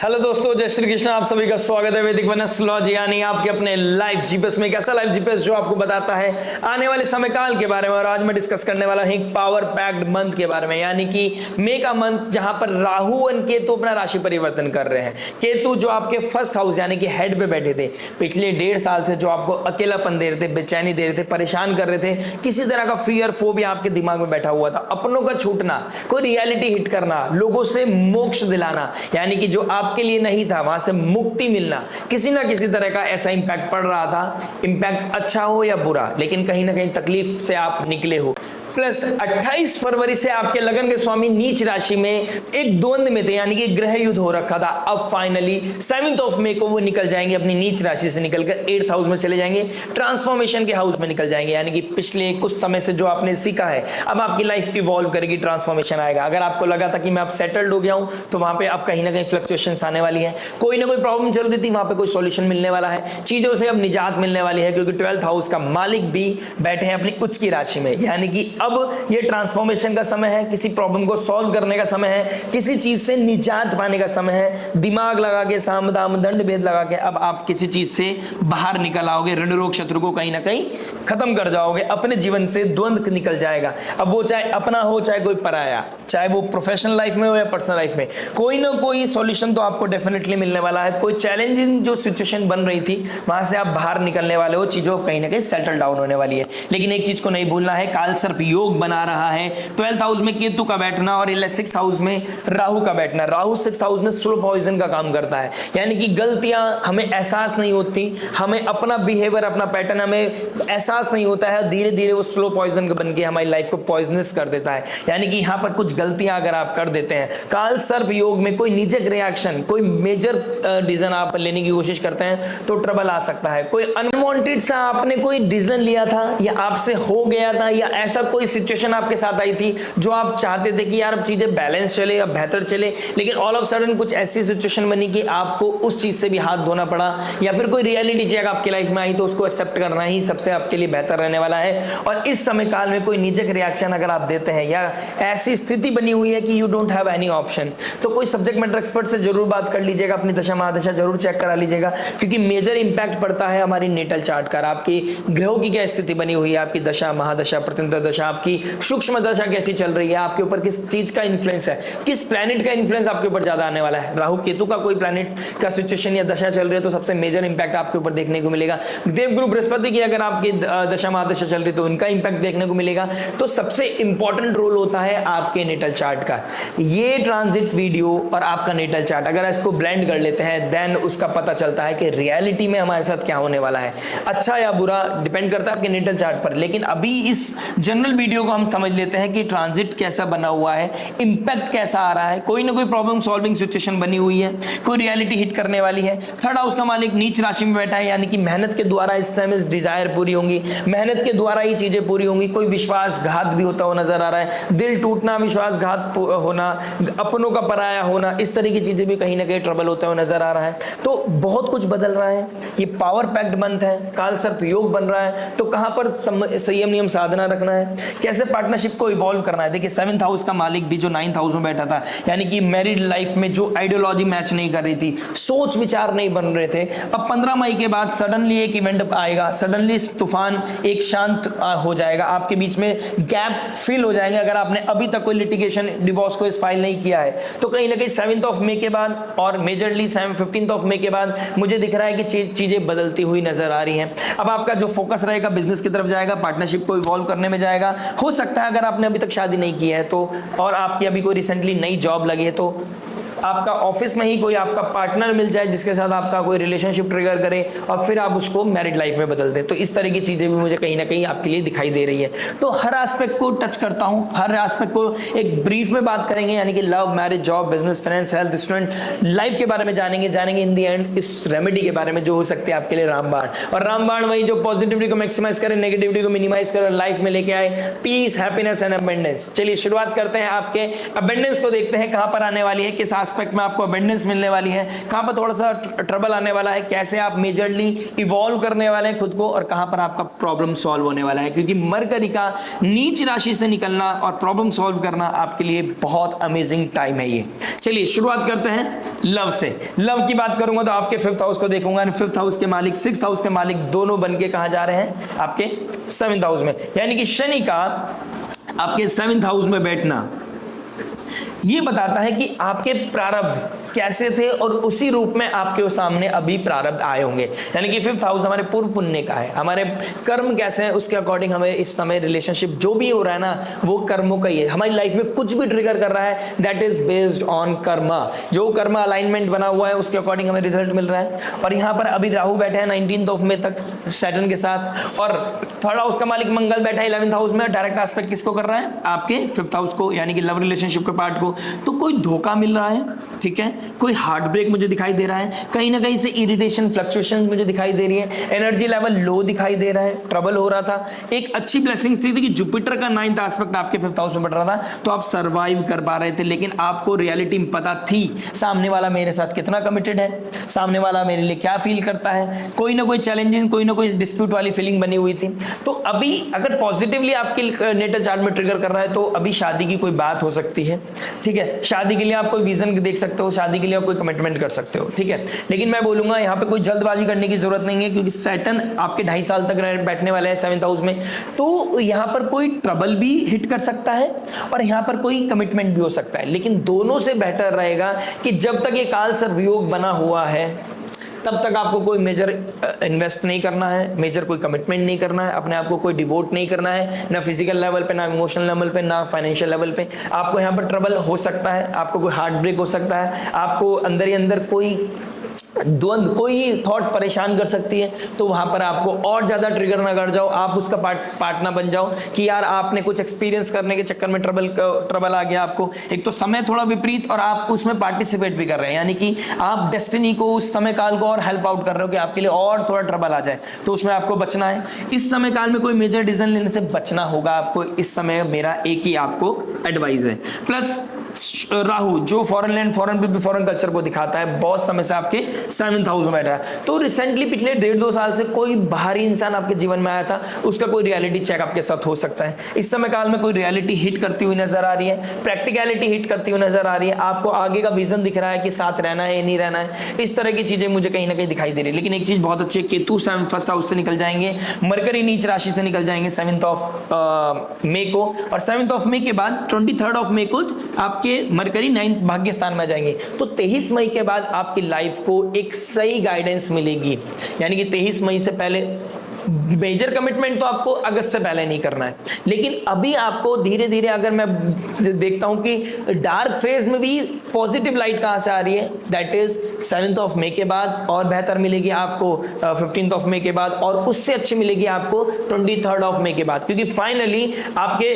Hello दोस्तों, जय श्री कृष्ण। आप सभी का स्वागत है वैदिक वनस्लॉजी यानी आपके अपने लाइव जीपीएस में। कैसा लाइव जीपीएस जो आपको बताता है आने वाले समय काल के बारे में। और आज मैं डिस्कस करने वाला हूं पावर पैक्ड मंथ के बारे में, यानी कि मे का मंथ जहां पर राहु और केतु अपना राशि परिवर्तन कर रहे हैं। केतु जो आपके फर्स्ट हाउस यानी कि हेड पे बैठे थे, पिछले 1.5 साल से जो आपको अकेलापन दे रहे थे, बेचैनी दे रहे थे, परेशान कर रहे थे, किसी तरह का फियर फोबिया आपके दिमाग में बैठा हुआ था, अपनों का छूटना, कोई रियलिटी हिट करना, लोगों से मोक्ष दिलाना, यानी कि जो आपके लिए नहीं था वहां से मुक्ति मिलना, किसी ना किसी तरह का ऐसा इंपैक्ट पड़ रहा था। इंपैक्ट अच्छा हो या बुरा, लेकिन कहीं ना कहीं तकलीफ से आप निकले हो। प्लस 28 फरवरी से आपके लगन के स्वामी नीच राशि में एक द्वंद में थे, यानी कि ग्रह युद्ध हो रखा था। अब फाइनली 7 मई को वो निकल जाएंगे, अपनी नीच राशि से निकलकर 8th हाउस में चले जाएंगे, ट्रांसफॉर्मेशन के हाउस में निकल जाएंगे। यानी कि पिछले कुछ समय से जो आपने सीखा है, अब आपकी लाइफ इवॉल्व करेगी, ट्रांसफॉर्मेशन आएगा। अगर आपको लगा था कि मैं अब सेटल्ड हो गया हूं, तो वहां पे अब कहीं ना कहीं फ्लक्चुएशंस आने वाली है। कोई ना कोई प्रॉब्लम चल रही थी, वहां पे कोई सॉल्यूशन मिलने वाला है, चीजों से अब निजात मिलने वाली है, क्योंकि 12th हाउस का मालिक भी बैठे हैं अपनी उच्च की राशि में। यानी कि अब ये ट्रांसफॉर्मेशन का समय है, किसी प्रॉब्लम को सॉल्व करने का समय है, किसी चीज से निजात पाने का समय है। दिमाग लगा के, साम दाम दंड भेद लगा के अब आप किसी चीज से बाहर निकल आओगे, ऋण रोग शत्रु को कहीं ना कहीं खत्म कर जाओगे, अपने जीवन से द्वंद्व निकल जाएगा। अब वो चाहे अपना हो चाहे कोई पराया, चाहे वो प्रोफेशनल लाइफ में हो या पर्सनल लाइफ में, कोई ना कोई सॉल्यूशन तो आपको डेफिनेटली मिलने वाला है। कोई चैलेंजिंग जो सिचुएशन बन रही थी, वहां से आप बाहर निकलने वाले हो, चीजों कहीं ना कहीं सेटल डाउन होने वाली है। लेकिन एक चीज को नहीं भूलना है, काल सर्प योग बना रहा है। 12th हाउस में केतु का बैठना और 6th हाउस में राहु का बैठना। राहु 6th हाउस में स्लो पॉइजन का काम करता है, यानी कि गलतियां हमें एहसास नहीं होती, हमें अपना बिहेवियर, अपना पैटर्न हमें एहसास नहीं होता है, धीरे धीरे वो स्लो पॉइजन बन के हमारी लाइफ को पॉइजनस कर देता है। यानी कि यहां पर कुछ गलतियां अगर आप कर देते हैं, काल सर्प योग में कोई निजक रिएक्शन, कोई मेजर डिसीजन आप लेने की कोशिश करते हैं तो ट्रबल आ सकता है। कोई अनवांटेड सा आपने कोई डिसीजन लिया था या आपसे हो गया था, या ऐसा कोई सिचुएशन आपके साथ आई थी जो आप चाहते थे कि यार अब चीजें बैलेंस चले या बेहतर चले, लेकिन ऑल ऑफ सडन कुछ ऐसी सिचुएशन बनी कि आपको उस चीज से भी हाथ धोना पड़ा, या फिर कोई रियलिटी चेक आपकी लाइफ में आई तो उसको एक्सेप्ट करना ही सबसे आपके लिए बेहतर रहने वाला है। और इस समय काल में कोई निजक रिएक्शन अगर आप देते हैं या ऐसी स्थिति बनी हुई है कि you don't have any option, तो कोई सब्जेक्ट मैटर एक्सपर्ट से जरूर बात कर लीजिएगा, अपनी दशा महादशा जरूर चेक करा लीजिएगा, क्योंकि मेजर इंपैक्ट पड़ता है हमारी नेटल चार्ट का। आपकी ग्रहों की क्या स्थिति बनी हुई है, आपकी दशा महादशा प्रत्यंतर दशा, आपकी सूक्ष्म दशा कैसी चल रही है, आपके ऊपर किस चीज का इन्फ्लुएंस है, किस प्लैनेट का इन्फ्लुएंस आपके ऊपर ज्यादा आने वाला है। राहु केतु का कोई प्लैनेट का सिचुएशन या दशा चल रही है तो सबसे मेजर इंपैक्ट आपके ऊपर देखने को मिलेगा। देवगुरु बृहस्पति की अगर आपकी दशा महादशा चल रही है तो उनका इंपैक्ट देखने को मिलेगा। तो सबसे इंपॉर्टेंट रोल होता है आपके नेटल चार्ट का। ये ट्रांजिट वीडियो और आपका नेटल चार्ट अगर इसको ब्लेंड कर लेते हैं, देन उसका पता चलता है कि रियलिटी में हमारे साथ क्या होने वाला है। अच्छा या बुरा डिपेंड करता है आपके नेटल चार्ट पर, लेकिन अभी इस जनरल वीडियो को हम समझ लेते हैं कि ट्रांजिट कैसा बना हुआ है, इंपैक्ट कैसा आ रहा है। कोई ना कोई प्रॉब्लम सॉल्विंग सिचुएशन बनी हुई है, कोई रियलिटी हिट करने वाली है। 3rd हाउस का मालिक नीच राशि में बैठा है, यानी कि मेहनत के द्वारा इस टाइम इस डिजायर पूरी होंगी, मेहनत के द्वारा ही चीजें पूरी होंगी। कोई विश्वासघात भी होता हुआ नजर आ रहा है, दिल टूटना, विश्वासघात होना, अपनों का पराया होना, इस तरह की चीजें भी कहीं ना कहीं ट्रबल होते हुए नजर आ रहा है। तो बहुत कुछ बदल रहा है। ये पावर पैक्ड मंथ है, काल सर्प योग बन रहा है, तो कहां पर संयम नियम साधना रखना है, कैसे पार्टनरशिप को इवॉल्व करना है। देखिए 7th हाउस का मालिक भी जो 9th हाउस में बैठा था, यानी कि मैरिड लाइफ में जो आइडियोलॉजी मैच नहीं कर रही थी, सोच विचार नहीं बन रहे थे, अब 15 मई के बाद सडनली एक इवेंट आएगा, सडनली तूफान एक शांत हो जाएगा, आपके बीच में गैप फिल हो जाएंगे। अगर आपने अभी तक कोई लिटिगेशन डिवोर्स को फाइल नहीं किया है तो कहीं ना कहीं 7th मई के बाद और मेजरली 15th मई के बाद मुझे दिख रहा है कि चीजें बदलती हुई नजर आ रही हैं। अब आपका जो फोकस रहेगा बिजनेस की तरफ जाएगा, पार्टनरशिप को इवॉल्व करने में जाएगा। हो सकता है अगर आपने अभी तक शादी नहीं की है तो, और आपकी अभी कोई रिसेंटली नई जॉब लगी है तो आपका ऑफिस में ही कोई आपका पार्टनर मिल जाए जिसके साथ आपका कोई रिलेशनशिप ट्रिगर करे और फिर आप उसको मैरिड लाइफ में बदल दे। तो इस तरह की चीजें भी मुझे कहीं ना कहीं आपके लिए दिखाई दे रही है। तो हर एस्पेक्ट को टच करता हूं, हर एस्पेक्ट को एक ब्रीफ में बात करेंगे, यानी कि love, marriage, job, business, finance, health, student life के बारे में जानेंगे इन दी एंड इस रेमेडी के बारे में जो हो सकते हैं आपके लिए रामबाण। और रामबाण वही जो पॉजिटिविटी को मैक्सिमाइज करे, नेगेटिविटी को मिनिमाइज करे और लाइफ में लेके आए पीस, हैप्पीनेस एंड अबंडेंस। चलिए शुरुआत करते हैं। आपके अबंडेंस को देखते हैं कहां पर आने वाली है, किस एस्पेक्ट में आपको अबेंडेंस मिलने वाली है, कहां पर थोड़ा सा ट्रबल आने वाला है, कैसे आप मेजरली इवॉल्व करने वाले हैं खुद को, और कहां पर आपका प्रॉब्लम सॉल्व होने वाला है। क्योंकि मरकरी का नीच राशि से निकलना और प्रॉब्लम सॉल्व करना आपके लिए बहुत अमेजिंग टाइम है ये। चलिए शुरुआत करते हैं लव से। लव की बात करूंगा तो आपके 5th हाउस को देखूंगा, 5th हाउस के मालिक 6th हाउस के मालिक दोनों बनके कहां जा रहे हैं, आपके 7th हाउस में। यानी कि शनि का आपके 7th हाउस में बैठना ये बताता है कि आपके प्रारब्ध कैसे थे और उसी रूप में आपके सामने अभी प्रारब्ध आए होंगे। यानी कि 5th हाउस हमारे पूर्व पुण्य का है, हमारे कर्म कैसे हैं उसके अकॉर्डिंग हमें इस समय रिलेशनशिप जो भी हो रहा है ना वो कर्मों का ही है। हमारी लाइफ में कुछ भी ट्रिगर कर रहा है that is based on Karma, जो कर्मा अलाइनमेंट बना हुआ है उसके अकॉर्डिंग हमें रिजल्ट मिल रहा है। और यहाँ पर अभी राहु बैठे हैं 19 मई तक सैटर्न के साथ, और 3rd हाउस का मालिक मंगल बैठा है 11th हाउस में, डायरेक्ट एस्पेक्ट किसको कर रहा है, आपके 5th हाउस को, यानी कि लव रिलेशनशिप के पार्ट को। तो कोई धोखा मिल रहा है, ठीक है, कोई हार्ट ब्रेक मुझे दिखाई दे रहा है, कहीं ना कहीं से इरिटेशन फ्लक्चुएशन मुझे दिखाई दे रही है, एनर्जी लेवल लो दिखाई दे रहा है, ट्रबल हो रहा था। एक अच्छी ब्लेसिंग्स थी कि जुपिटर का 9th एस्पेक्ट आपके 5th हाउस में बढ़ रहा था, तो आप सर्वाइव कर पा रहे थे। लेकिन आपको रियलिटी में पता थी सामने वाला मेरे साथ कितना कमिटेड है, सामने वाला मेरे लिए क्या फील करता है, कोई ना कोई चैलेंजिंग, कोई ना कोई डिस्प्यूट वाली फीलिंग बनी हुई थी। तो अभी अगर पॉजिटिवली आपके नेटल चार्ट में ट्रिगर कर रहा है तो अभी शादी की कोई बात हो सकती है, ठीक है। शादी के लिए आप कोई विजन देख सकते हो, शादी के लिए आप कोई कमिटमेंट कर सकते हो, ठीक है। लेकिन मैं बोलूंगा यहाँ पे कोई जल्दबाजी करने की जरूरत नहीं है, क्योंकि सैटर्न आपके 2.5 साल तक बैठने वाले हैं 7th हाउस में। तो यहाँ पर कोई ट्रबल भी हिट कर सकता है और यहाँ पर कोई कमिटमेंट भी हो सकता है। लेकिन दोनों से बेहतर रहेगा कि जब तक ये काल सर्प योग बना हुआ है तब तक आपको कोई मेजर इन्वेस्ट नहीं करना है, मेजर कोई कमिटमेंट नहीं करना है, अपने आप को कोई डिवोट नहीं करना है, ना फिजिकल लेवल पे, ना इमोशनल लेवल पे, ना फाइनेंशियल लेवल पे। आपको यहाँ पर ट्रबल हो सकता है, आपको कोई हार्ट ब्रेक हो सकता है, आपको अंदर ही अंदर कोई द्वंद, कोई थॉट परेशान कर सकती है। तो वहां पर आपको और ज्यादा ट्रिगर ना कर जाओ, आप उसका पार्ट ना बन जाओ कि यार आपने कुछ एक्सपीरियंस करने के चक्कर में ट्रबल आ गया आपको। एक तो समय थोड़ा विपरीत और आप उसमें पार्टिसिपेट भी कर रहे हैं, यानी कि आप डेस्टिनी को, उस समय काल को और हेल्प आउट कर रहे हो कि आपके लिए और थोड़ा ट्रबल आ जाए, तो उसमें आपको बचना है। इस समय काल में कोई मेजर डिसीजन लेने से बचना होगा आपको, इस समय मेरा एक ही आपको एडवाइस है। प्लस राहु जो foreign land, foreign people, foreign culture को दिखाता है, बहुत समय से आपके 7th हाउस में बैठा है। तो रिसेंटली पिछले 1.5-2 साल से कोई बाहरी इंसान आपके जीवन में आया था, उसका कोई रियलिटी चेक आपके साथ हो सकता है। इस समय काल में कोई रियलिटी हिट करती हुई नजर आ रही है, प्रैक्टिकलिटी हिट करती हुई नजर आ रही है, आपको आगे का विजन दिख रहा है कि साथ रहना है या नहीं रहना है, इस तरह की चीजें मुझे कहीं ना कहीं दिखाई दे रही है। लेकिन एक चीज बहुत अच्छी है, केतु 1st हाउस से निकल जाएंगे, मरकरी नीच राशि से निकल जाएंगे 7th मई को, और 7th मई के बाद 23rd मई को आपके मरकरी 9th भाग्य स्थान में जाएंगे। तो 23 मई के बाद आपकी लाइफ को एक सही गाइडेंस मिलेगी। यानी कि 23 मई से पहले मेजर कमिटमेंट तो आपको अगस्त से पहले नहीं करना है, लेकिन अभी आपको धीरे धीरे, अगर मैं देखता हूं कि डार्क फेज में भी पॉजिटिव लाइट कहां से आ रही है, दैट इज 7th मई के बाद और बेहतर मिलेगी आपको 15th मई के बाद, और उससे अच्छी मिलेगी आपको 23rd मई के बाद, क्योंकि फाइनली आपके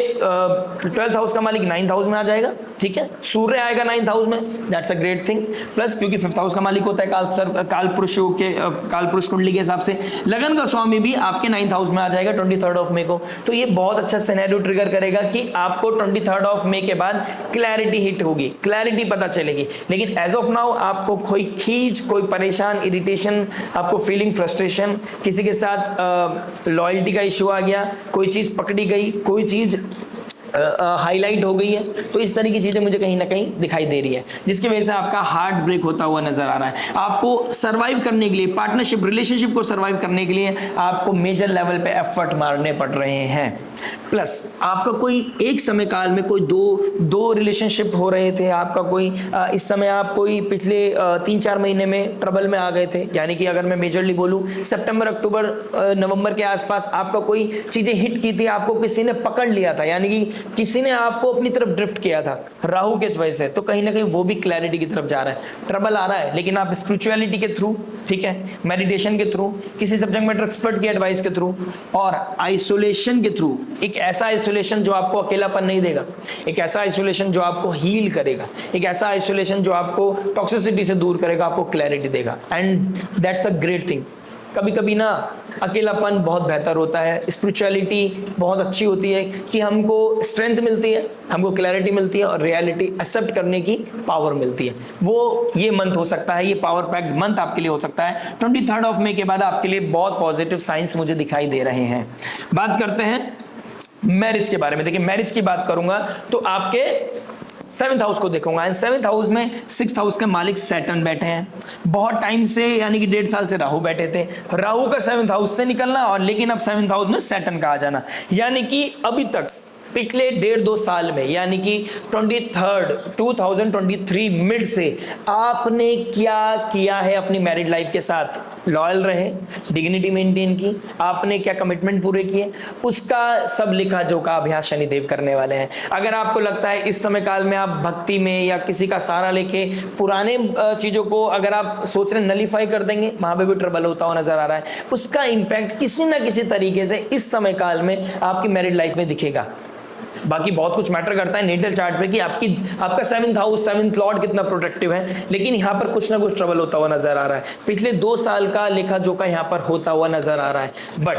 12th हाउस का मालिक 9th हाउस में आ जाएगा, ठीक है। सूर्य आएगा 9th हाउस में, that's a great thing. Plus क्योंकि 5th हाउस का मालिक होता है काल पुरुष कुंडली के हिसाब से, लगन का स्वामी भी आपके 9th हाउस में आ जाएगा 23rd मई को। तो ये बहुत अच्छा सिनेरियो ट्रिगर करेगा कि आपको 23rd मई के बाद क्लैरिटी हिट होगी, क्लैरिटी पता चलेगी। लेकिन एज ऑफ नाउ आपको कोई खींच, कोई परेशान, इरिटेशन, आपको फीलिंग फ्रस्ट्रेशन, किसी के साथ लॉयल्टी का इश्यू आ गया, कोई चीज पकड़ी गई, कोई चीज हाईलाइट हो गई है, तो इस तरह की चीजें मुझे कहीं ना कहीं दिखाई दे रही है, जिसकी वजह से आपका हार्ट ब्रेक होता हुआ नजर आ रहा है। आपको सर्वाइव करने के लिए, पार्टनरशिप रिलेशनशिप को सर्वाइव करने के लिए आपको मेजर लेवल पे एफर्ट मारने पड़ रहे हैं। प्लस आपका कोई एक समय काल में कोई दो रिलेशनशिप हो रहे थे, आपका कोई इस समय आप कोई पिछले 3-4 महीने में ट्रबल में आ गए थे। यानी कि अगर मैं मेजरली बोलूं, सितंबर, अक्टूबर, नवंबर के आसपास आपका कोई चीजें हिट की थी, आपको किसी ने पकड़ लिया था, यानी कि किसी ने आपको अपनी तरफ ड्रिफ्ट किया था राहु के वजह से, तो कहीं ना कहीं वो भी क्लैरिटी की तरफ जा रहा है। ट्रबल आ रहा है, लेकिन आप स्पिरिचुअलिटी के थ्रू, ठीक है, मेडिटेशन के थ्रू, किसी सब्जेक्ट मैटर एक्सपर्ट की एडवाइस के थ्रू और आइसोलेशन के थ्रू, एक ऐसा आइसोलेशन जो आपको अकेलापन नहीं देगा, एक ऐसा आइसोलेशन जो आपको हील करेगा, एक ऐसा आइसोलेशन जो आपको टॉक्सिसिटी से दूर करेगा, आपको क्लैरिटी देगा, and that's a great thing. कभी कभी ना अकेलापन बहुत बेहतर होता है, स्पिरिचुअलिटी बहुत अच्छी होती है कि हमको स्ट्रेंथ मिलती है, हमको क्लैरिटी मिलती है और रियलिटी एक्सेप्ट करने की पावर मिलती है। वो ये मंथ हो सकता है, ये पावर पैक्ड मंथ आपके लिए हो सकता है। 23 ऑफ मई के बाद आपके लिए बहुत पॉजिटिव साइंस मुझे दिखाई दे रहे हैं। बात करते हैं मैरिज के बारे में। देखिए मैरिज की बात करूंगा तो आपके 7th हाउस को देखूंगा। एंड 7th हाउस में 6th हाउस के मालिक सैटर्न बैठे हैं। बहुत टाइम से यानी कि 1.5 साल से राहु बैठे थे। राहु का 7th हाउस से निकलना और लेकिन अब 7th हाउस में सैटर्न का आ जाना, यानी कि अभी तक पिछले 1.5-2 साल में यानी कि 2023 मिड से आपने क्या किया है अपनी मैरिड लाइफ के साथ? लॉयल रहे, डिग्निटी मेंटेन की, आपने क्या कमिटमेंट पूरे किए, उसका सब लिखा जोखा अभ्यास शनिदेव करने वाले हैं। अगर आपको लगता है इस समय काल में आप भक्ति में या किसी का सहारा लेके पुराने चीजों को अगर आप सोच रहे नलीफाई कर देंगे, वहां पे भी ट्रबल होता हुआ नजर आ रहा है। उसका इंपैक्ट किसी ना किसी तरीके से इस समय काल में आपकी मैरिड लाइफ में दिखेगा। बाकी बहुत कुछ मैटर करता है नेटल चार्ट पे कि आपका 7th हाउस 7th लॉर्ड कितना प्रोटेक्टिव है, लेकिन यहाँ पर कुछ ना कुछ ट्रबल होता हुआ नजर आ रहा है। पिछले 2 साल का लेखा जोखा यहाँ पर होता हुआ नजर आ रहा है। बट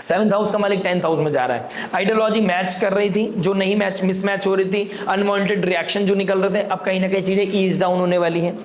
7th हाउस का मालिक 10th हाउस में जा रहा है। आइडियोलॉजी मैच कर रही थी, जो नहीं मैच मिसमैच हो रही थी, अनवांटेड रिएक्शन जो निकल रहे थे, अब कहीं ना कहीं चीजें ईज डाउन होने वाली है।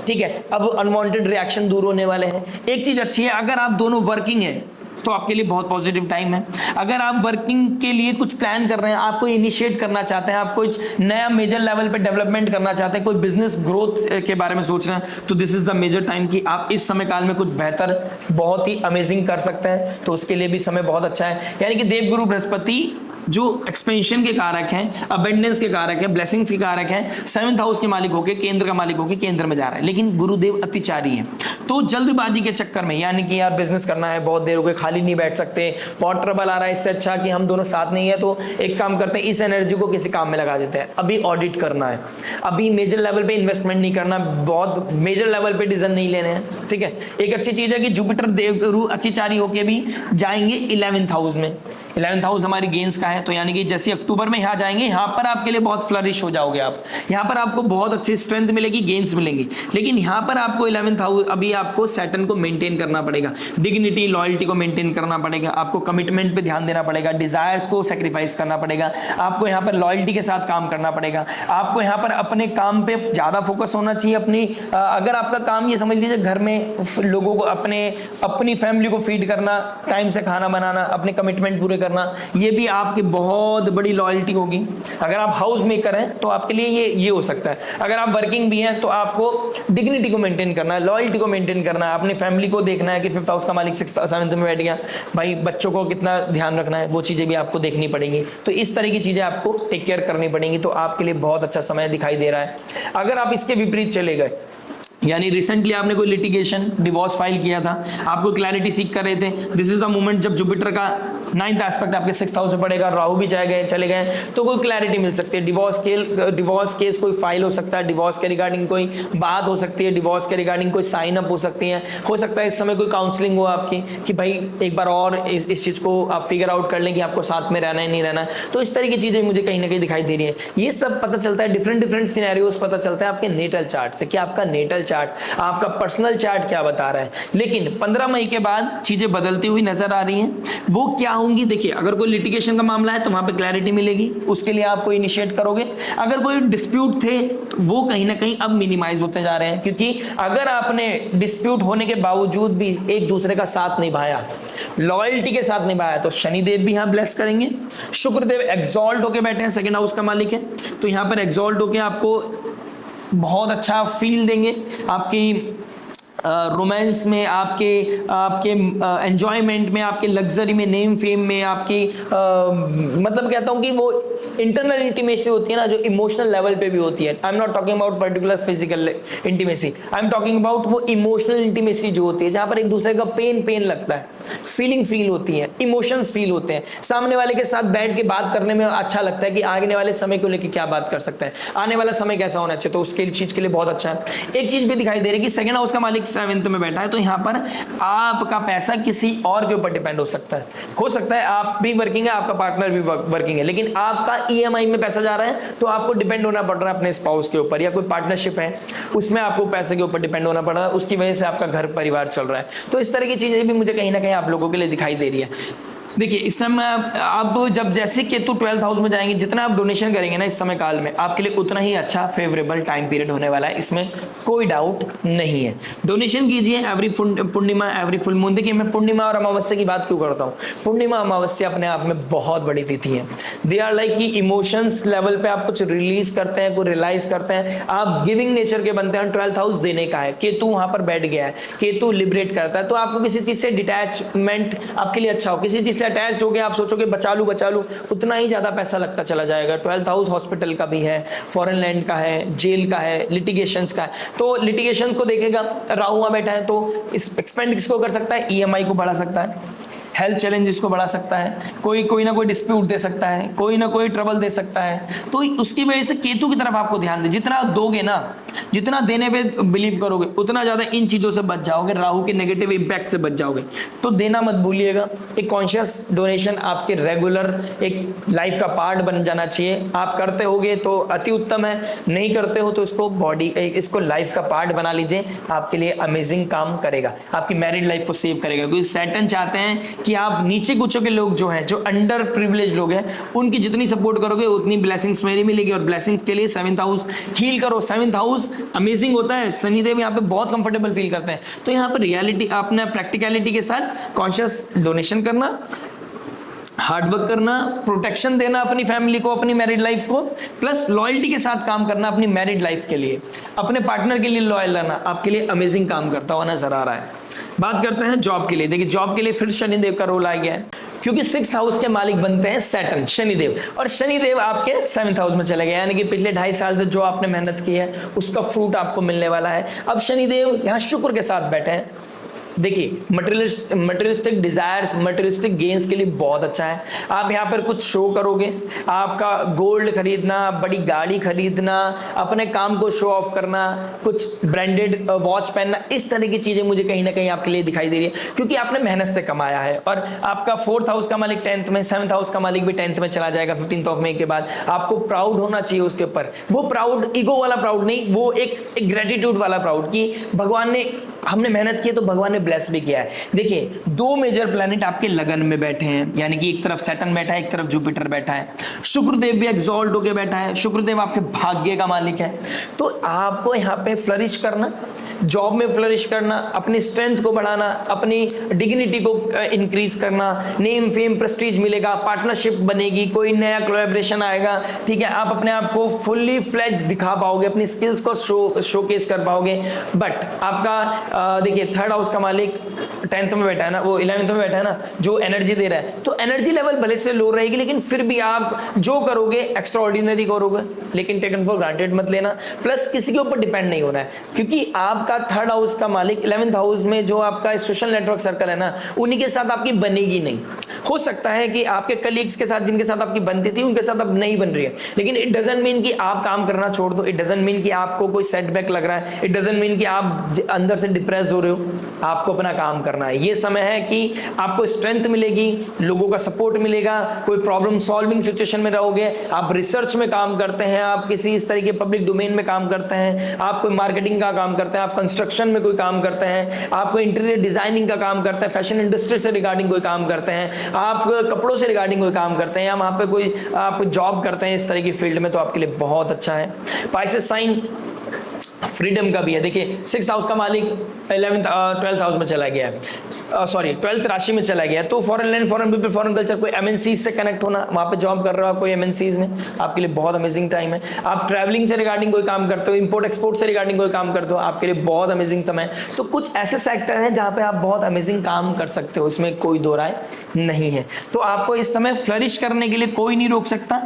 ठीक है, अब अनवांटेड रिएक्शन दूर होने वाले हैं। एक चीज अच्छी है, अगर आप दोनों वर्किंग है तो आपके लिए बहुत पॉजिटिव टाइम है। अगर आप वर्किंग के लिए कुछ प्लान कर रहे हैं, आपको इनिशिएट करना चाहते हैं, आप कुछ नया मेजर लेवल पे डेवलपमेंट करना चाहते हैं, कोई बिजनेस ग्रोथ के बारे में सोच रहे हैं, तो this is the major time कि आप इस समय काल में कुछ बेहतर बहुत ही अमेजिंग कर सकते हैं। तो उसके लिए भी समय बहुत अच्छा है। यानी कि देवगुरु बृहस्पति जो एक्सपेंशन के कारक हैं, अबेंडेंस के कारक हैं, ब्लेसिंग्स के कारक हैं, 7th हाउस के मालिक होके केंद्र का मालिक होके केंद्र में जा रहा है। लेकिन गुरुदेव अतिचारी है, तो जल्दबाजी के चक्कर में यानी कि यार बिजनेस करना है, बहुत देर हो गई, खाली नहीं बैठ सकते, बहुत ट्रबल आ रहा है, इससे अच्छा कि हम दोनों साथ नहीं है तो एक काम करते हैं, इस एनर्जी को किसी काम में लगा देते हैं। अभी ऑडिट करना है, अभी मेजर लेवल पे इन्वेस्टमेंट नहीं करना, बहुत मेजर लेवल पे डिसीजन नहीं लेने हैं। ठीक है, एक अच्छी चीज है कि जुपिटर देवगुरु अतिचारी होके भी जाएंगे 11th हाउस में। 11th हाउस हमारी गेंस का है, तो यानी कि जैसे अक्टूबर में यहाँ जाएंगे, यहाँ पर आपके लिए बहुत फ्लरिश हो जाओगे आप, यहाँ पर आपको बहुत अच्छी स्ट्रेंथ मिलेगी, गेंस मिलेंगी। लेकिन यहाँ पर आपको 11th हाउस, अभी आपको सैटर्न को मेंटेन करना पड़ेगा, डिग्निटी लॉयल्टी को मेंटेन करना पड़ेगा, आपको कमिटमेंट पे ध्यान देना पड़ेगा, डिजायर्स को सेक्रीफाइस करना पड़ेगा, आपको यहाँ पर लॉयल्टी के साथ काम करना पड़ेगा, आपको यहाँ पर अपने काम पे ज्यादा फोकस होना चाहिए। अपनी अगर आपका काम ये समझ लीजिए घर में लोगों को अपनी फैमिली को फीड करना, टाइम से खाना बनाना, अपने कमिटमेंट पूरे करना, ये भी आपकी बहुत बड़ी लॉयल्टी होगी। अगर आप हाउस मेकर हैं तो आपके लिए ये हो सकता है। अगर आप वर्किंग भी हैं तो आपको डिग्निटी को मेंटेन करना है, लॉयल्टी को मेंटेन करना है, अपनी फैमिली को देखना है कि 5th हाउस का मालिक 7th में बैठ गया, भाई बच्चों को कितना ध्यान रखना है, वो चीजें भी आपको देखनी पड़ेंगी। तो इस तरह की चीजें आपको टेक केयर करनी पड़ेंगी। तो आपके लिए बहुत अच्छा समय दिखाई दे रहा है। अगर आप इसके विपरीत चले गए, यानी रिसेंटली आपने कोई लिटिगेशन डिवोर्स फाइल किया था, आपको क्लैरिटी सीख कर रहे थे, दिस इज द मोमेंट जब जुपिटर का 9th एस्पेक्ट आपके 6th हाउस में पड़ेगा, राहु भी चले गए तो कोई क्लैरिटी मिल सकती है। डिवोर्स केस कोई फाइल हो सकता है, डिवोर्स के रिगार्डिंग कोई बात हो सकती है, डिवोर्स के रिगार्डिंग कोई साइन अप हो सकती है। हो सकता है इस समय कोई काउंसलिंग हो आपकी कि भाई एक बार और इस चीज को आप फिगर आउट कर लें कि आपको साथ में रहना है नहीं रहना है। तो इस तरह की चीजें मुझे कहीं ना कहीं दिखाई दे रही है। ये सब पता चलता है, डिफरेंट सिनेरियोस पता चलता है आपके नेटल चार्ट से कि आपका नेटल चार्ट, आपका पर्सनल चार्ट क्या बता रहा है। लेकिन 15 मई के बाद चीजें बदलती हुई नजर आ रही हैं। वो क्या होंगी, देखिए अगर कोई लिटिगेशन का मामला है तो वहां पे क्लैरिटी मिलेगी, उसके लिए आप कोई इनिशिएट करोगे। अगर कोई डिस्प्यूट थे तो वो कहीं ना कहीं अब मिनिमाइज होते जा रहे हैं, क्योंकि अगर आपने डिस्प्यूट होने के बावजूद भी एक दूसरे का साथ निभाया, लॉयल्टी के साथ निभाया, तो शनिदेव भी यहां ब्लेस करेंगे। शुक्रदेव एक्सॉल्ट होके बैठे हैं, 2nd हाउस का मालिक है, तो यहां पर एक्सॉल्ट होके आपको बहुत अच्छा फील देंगे। आपकी रोमांस में, आपके एंजॉयमेंट में, आपके लग्जरी में, नेम फेम में, आपकी मतलब कहता हूं कि वो इंटरनल इंटीमेसी होती है ना, जो इमोशनल लेवल पे भी होती है। I am not talking about particular physical intimacy, I am talking about वो इमोशनल इंटीमेसी जो होती है, जहां पर एक दूसरे का पेन लगता है, फील होती है, इमोशंस फील होते हैं। सामने वाले के साथ बैठ के बात करने में अच्छा लगता है कि आने वाले समय को लेकर क्या बात कर सकते हैं, आने वाला समय कैसा होना चाहिए, तो उसके चीज के लिए बहुत अच्छा है। एक चीज भी दिखाई दे रही है कि 2nd हाउस का मालिक 7th में बैठा है, तो यहाँ पर आपका पैसा किसी और के ऊपर डिपेंड हो सकता है। आप भी वर्किंग है, आपका पार्टनर भी वर्किंग है, लेकिन आप आपका ईएमआई में पैसा जा रहा है तो आपको डिपेंड होना पड़ रहा है अपने स्पाउस के ऊपर, या कोई पार्टनरशिप है उसमें आपको पैसे के ऊपर डिपेंड होना पड़ रहा है, उसकी वजह से आपका घर परिवार चल रहा है। तो इस तरह की चीजें भी मुझे कहीं ना कहीं आप लोगों के लिए दिखाई दे रही है। देखिए इस टाइम आप जब जैसे केतु 12th हाउस में जाएंगे, जितना आप डोनेशन करेंगे ना इस समय काल में, आपके लिए उतना ही अच्छा फेवरेबल टाइम पीरियड होने वाला है, इसमें कोई डाउट नहीं है। डोनेशन कीजिए एवरी पूर्णिमा, एवरी फुल मून। देखिए मैं पूर्णिमा और अमावस्या की बात क्यों करता हूँ, पूर्णिमा अमावस्या अपने आप में बहुत बड़ी तिथि है। दे आर लाइक कि इमोशंस लेवल पे आप कुछ रिलीज करते हैं, कुछ रियलाइज करते हैं, आप गिविंग नेचर के बनते हैं। 12th हाउस देने का है, केतु वहां पर बैठ गया है, केतु लिबरेट करता है, तो आपको किसी चीज से डिटैचमेंट आपके लिए अच्छा हो, किसी चीज से अटैच्ड हो गया, आप सोचोगे बचा लूं उतना ही ज्यादा पैसा लगता चला जाएगा। 12th हाउस हॉस्पिटल का भी है, फॉरेन लैंड का है, जेल का है, लिटिगेशंस का है, तो लिटिगेशन को देखेगा, राहु वहां बैठा है तो इस एक्सपेंड किसको कर सकता है, ईएमआई को बढ़ा सकता है, हेल्थ चैलेंजेस को बढ़ा सकता है, कोई ना कोई डिस्प्यूट दे सकता है, कोई ना कोई ट्रबल दे सकता है। तो उसकी वजह से केतु की तरफ आपको ध्यान दे, जितना दोगे ना, जितना देने पे बिलीव करोगे उतना ज्यादा इन चीजों से बच जाओगे, राहु के नेगेटिव इंपैक्ट से बच जाओगे। तो देना मत भूलिएगा। एक कॉन्शियस डोनेशन आपके रेगुलर एक लाइफ का पार्ट बन जाना चाहिए। आप करते होगे तो अति उत्तम है, नहीं करते हो तो इसको लाइफ का पार्ट बना लीजिए, आपके लिए अमेजिंग काम करेगा, आपकी मैरिड लाइफ को सेव करेगा। क्योंकि सैटर्न चाहते हैं कि आप नीचे कुचों के लोग जो हैं, जो अंडर प्रिविलेज लोग हैं, उनकी जितनी सपोर्ट करोगे उतनी ब्लेसिंग्स मेरी मिलेगी। और ब्लेसिंग्स के लिए 7th हाउस हील करो। 7th हाउस अमेजिंग होता है, शनिदेव यहाँ पे बहुत कंफर्टेबल फील करते हैं। तो यहाँ पर रियलिटी, अपना प्रैक्टिकलिटी के साथ कॉन्शियस डोनेशन करना, हार्डवर्क करना, प्रोटेक्शन देना अपनी फैमिली को, अपनी मैरिड लाइफ को, प्लस लॉयल्टी के साथ काम करना अपनी मैरिड लाइफ के लिए, अपने पार्टनर के लिए लॉयल रहना आपके लिए अमेजिंग काम करता हुआ नजर आ रहा है। बात करते हैं जॉब के लिए। देखिए जॉब के लिए फिर शनिदेव का रोल आ गया है, क्योंकि 6th हाउस के मालिक बनते हैं सैटर्न, शनिदेव, और शनिदेव आपके 7th हाउस में चले गए, यानी कि पिछले 2.5 साल से जो आपने मेहनत की है उसका फ्रूट आपको मिलने वाला है। अब शनिदेव यहाँ शुक्र के साथ बैठे हैं। देखिए मटेरियलिस्टिक डिजायर्स, मटेरियलिस्टिक गेन्स के लिए बहुत अच्छा है। आप यहाँ पर कुछ शो करोगे, आपका गोल्ड खरीदना, बड़ी गाड़ी खरीदना, अपने काम को शो ऑफ करना, कुछ ब्रांडेड वॉच पहनना, इस तरह की चीजें मुझे कहीं ना कहीं आपके लिए दिखाई दे रही है, क्योंकि आपने मेहनत से कमाया है। और आपका 4th हाउस का मालिक 10th में, 7th हाउस का मालिक भी 10th में चला जाएगा 15th ऑफ मई के बाद। आपको प्राउड होना चाहिए उसके ऊपर, वो प्राउड ईगो वाला प्राउड नहीं, वो एक ग्रेटिट्यूड वाला प्राउड कि भगवान ने, हमने मेहनत की तो भगवान ने ब्लेस भी किया है। देखिए 2 मेजर प्लैनेट आपके लगन में बैठे हैं, यानी कि एक तरफ सैटर्न बैठा है, एक तरफ जुपिटर बैठा है, शुक्रदेव भी एक्सॉल्ट होके बैठा है, शुक्रदेव आपके भाग्य का मालिक है। तो आपको यहाँ पे फ्लरिश करना, जॉब में फ्लरिश करना, अपनी स्ट्रेंथ को बढ़ाना, अपनी डिग्निटी को इंक्रीज करना, नेम फेम प्रेस्टीज मिलेगा, पार्टनरशिप बनेगी, कोई नया कोलैबोरेशन आएगा, ठीक है, आप अपने आप को फुल्ली फ्लेज दिखा पाओगे, अपनी स्किल्स को शोकेस कर पाओगे। बट आपका देखिए 3rd हाउस का मालिक 10th में बैठा है ना, वो 11th में बैठा है ना, जो एनर्जी दे रहा है, तो एनर्जी लेवल भले से लो रहेगी, लेकिन फिर भी आप जो करोगे एक्स्ट्रा ऑर्डिनरी करोगे, लेकिन टेकन फॉर ग्रांटेड मत लेना। प्लस किसी के ऊपर डिपेंड नहीं होना है, क्योंकि आपका 3rd हाउस का मालिक 11th हाउस में जो आपका सोशल नेटवर्क सर्कल है ना, उन्हीं के साथ आपकी बनेगी नहीं। हो सकता है कि आपके कलीग्स के साथ, जिनके साथ आपकी बनती थी, उनके साथ अब नहीं बन रही है, लेकिन इट डजंट मीन कि आप काम करना छोड़ दो, इट डजंट मीन कि आपको कोई सेटबैक लग रहा है, इट डजंट मीन कि आप अंदर से डिप्रेस हो रहे हो। आपको अपना काम करना है। ये समय है कि आपको स्ट्रेंथ मिलेगी, लोगों का सपोर्ट मिलेगा, कोई प्रॉब्लम सॉल्विंग सिचुएशन में रहोगे, आप रिसर्च में काम करते हैं, आप किसी इस तरह के पब्लिक डोमेन में काम करते हैं, आप कोई मार्केटिंग का काम करते हैं, आप कंस्ट्रक्शन में कोई काम करते हैं, आप कोई इंटीरियर डिजाइनिंग का काम करते हैं, फैशन इंडस्ट्री से रिगार्डिंग कोई काम करते हैं, आप कपड़ों से रिगार्डिंग कोई काम करते हैं, या वहां पे कोई आप जॉब करते हैं इस तरह की फील्ड में, तो आपके लिए बहुत अच्छा है। पाइसेस साइन फ्रीडम का भी है। देखिए 6th हाउस का मालिक 12th हाउस में चला गया है, 12th राशि में चला गया, तो foreign land, foreign people, foreign culture, कोई एमएनसी से कनेक्ट होना, वहां पे जॉब कर रहे हो आप कोई एमएनसीज में, आपके लिए बहुत अमेजिंग टाइम है। आप ट्रैवलिंग से रिगार्डिंग कोई काम करते हो, इंपोर्ट एक्सपोर्ट से रिगार्डिंग कोई काम करते हो, आपके लिए बहुत अमेजिंग समय है। तो कुछ ऐसे सेक्टर हैं जहां पे आप बहुत अमेजिंग काम कर सकते हो, इसमें कोई दो राय नहीं है। तो आपको इस समय फ्लरिश करने के लिए कोई नहीं रोक सकता,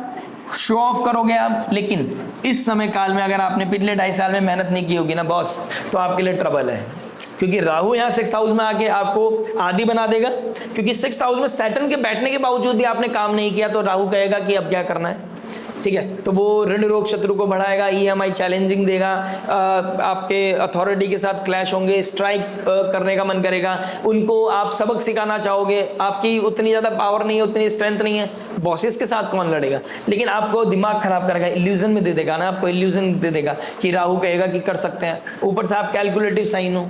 शो ऑफ करोगे आप, लेकिन इस समय काल में अगर आपने पिछले 2.5 साल में मेहनत नहीं की होगी ना बॉस, तो आपके लिए ट्रबल है, क्योंकि राहु यहाँ 6th हाउस में आके आपको आदी बना देगा। क्योंकि 6th हाउस में सैटर्न के बैठने के बावजूद भी आपने काम नहीं किया, तो राहु कहेगा कि अब क्या करना है, ठीक है, तो वो ऋण रोग शत्रु को बढ़ाएगा, ईएमआई चैलेंजिंग देगा, आपके अथॉरिटी के साथ क्लैश होंगे, स्ट्राइक करने का मन करेगा, उनको आप सबक सिखाना चाहोगे, आपकी उतनी ज्यादा पावर नहीं है, उतनी स्ट्रेंथ नहीं है, बॉसेस के साथ कौन लड़ेगा, लेकिन आपको दिमाग खराब करेगा, इल्यूजन में दे देगा ना, आपको इल्यूजन दे देगा कि राहु कहेगा कि कर सकते हैं, ऊपर से आप कैलकुलेटिव साइन हो,